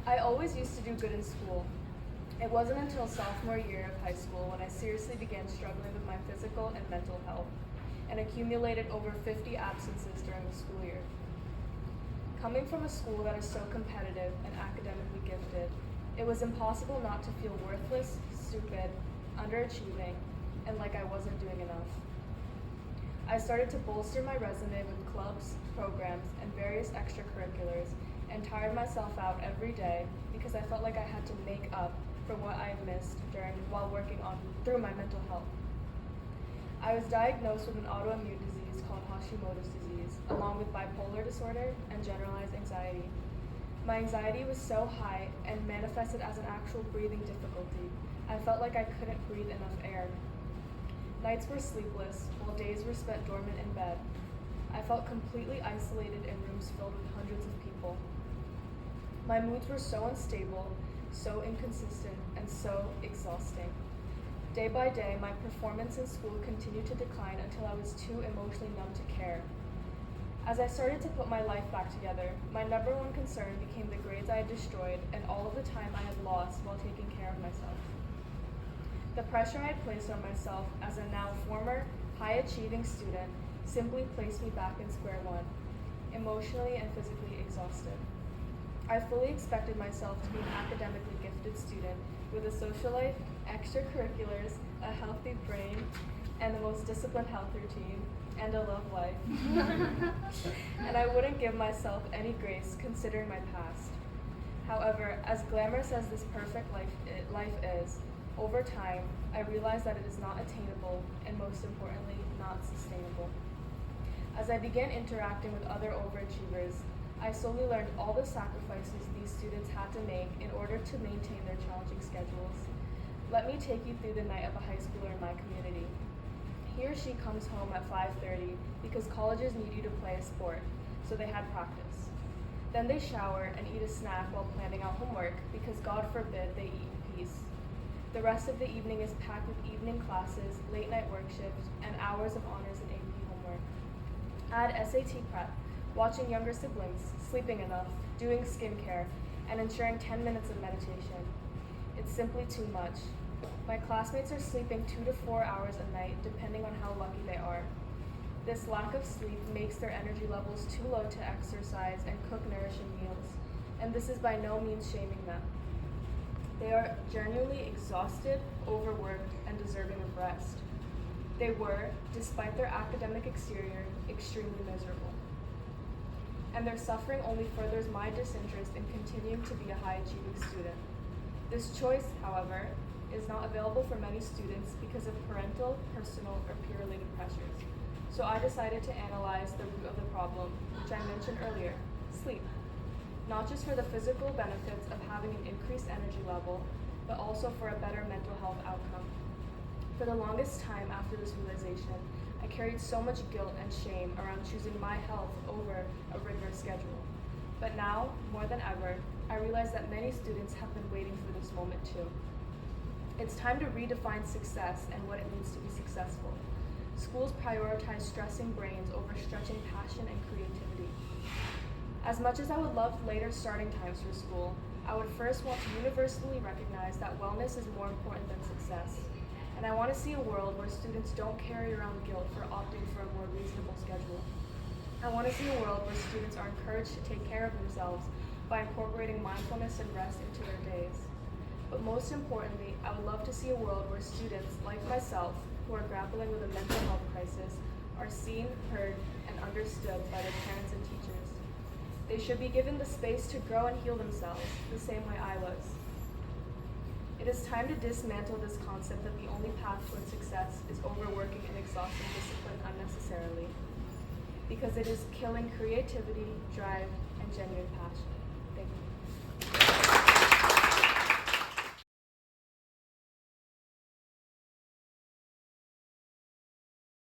I always used to do good in school. It wasn't until sophomore year of high school when I seriously began struggling with my physical and mental health and accumulated over 50 absences during the school year. Coming from a school that is so competitive and academically gifted, it was impossible not to feel worthless, stupid, underachieving, and like I wasn't doing enough. I started to bolster my resume with clubs, programs, and various extracurriculars, and tired myself out every day because I felt like I had to make up for what I had missed while working through my mental health. I was diagnosed with an autoimmune disease called Hashimoto's disease, along with bipolar disorder and generalized anxiety. My anxiety was so high and manifested as an actual breathing difficulty. I felt like I couldn't breathe enough air. Nights were sleepless, while days were spent dormant in bed. I felt completely isolated in rooms filled with hundreds of people. My moods were so unstable, so inconsistent, and so exhausting. Day by day, my performance in school continued to decline until I was too emotionally numb to care. As I started to put my life back together, my number one concern became the grades I had destroyed and all of the time I had lost while taking care of myself. The pressure I had placed on myself as a now former, high-achieving student simply placed me back in square one, emotionally and physically exhausted. I fully expected myself to be an academically gifted student with a social life, extracurriculars, a healthy brain, and the most disciplined health routine, and a love life. And I wouldn't give myself any grace considering my past. However, as glamorous as this perfect life is, over time, I realized that it is not attainable and most importantly, not sustainable. As I began interacting with other overachievers, I slowly learned all the sacrifices these students had to make in order to maintain their challenging schedules. Let me take you through the night of a high schooler in my community. He or she comes home at 5:30 because colleges need you to play a sport, so they had practice. Then they shower and eat a snack while planning out homework because God forbid they eat in peace. The rest of the evening is packed with evening classes, late night work shifts, and hours of honors and AP homework. Add SAT prep, watching younger siblings, sleeping enough, doing skincare, and ensuring 10 minutes of meditation. It's simply too much. My classmates are sleeping 2 to 4 hours a night, depending on how lucky they are. This lack of sleep makes their energy levels too low to exercise and cook nourishing meals, and this is by no means shaming them. They are genuinely exhausted, overworked, and deserving of rest. They were, despite their academic exterior, extremely miserable. And their suffering only furthers my disinterest in continuing to be a high-achieving student. This choice, however, is not available for many students because of parental, personal, or peer-related pressures. So I decided to analyze the root of the problem, which I mentioned earlier, sleep. Not just for the physical benefits of having an increased energy level, but also for a better mental health outcome. For the longest time after this realization, I carried so much guilt and shame around choosing my health over a rigorous schedule. But now, more than ever, I realize that many students have been waiting for this moment too. It's time to redefine success and what it means to be successful. Schools prioritize stressing brains over stretching passion and creativity. As much as I would love later starting times for school, I would first want to universally recognize that wellness is more important than success. And I want to see a world where students don't carry around guilt for opting for a more reasonable schedule. I want to see a world where students are encouraged to take care of themselves by incorporating mindfulness and rest into their days. But most importantly, I would love to see a world where students, like myself, who are grappling with a mental health crisis, are seen, heard, and understood by their parents and teachers. They should be given the space to grow and heal themselves, the same way I was. It is time to dismantle this concept that the only path towards success is overworking and exhausting discipline unnecessarily, because it is killing creativity, drive, and genuine passion. Thank you.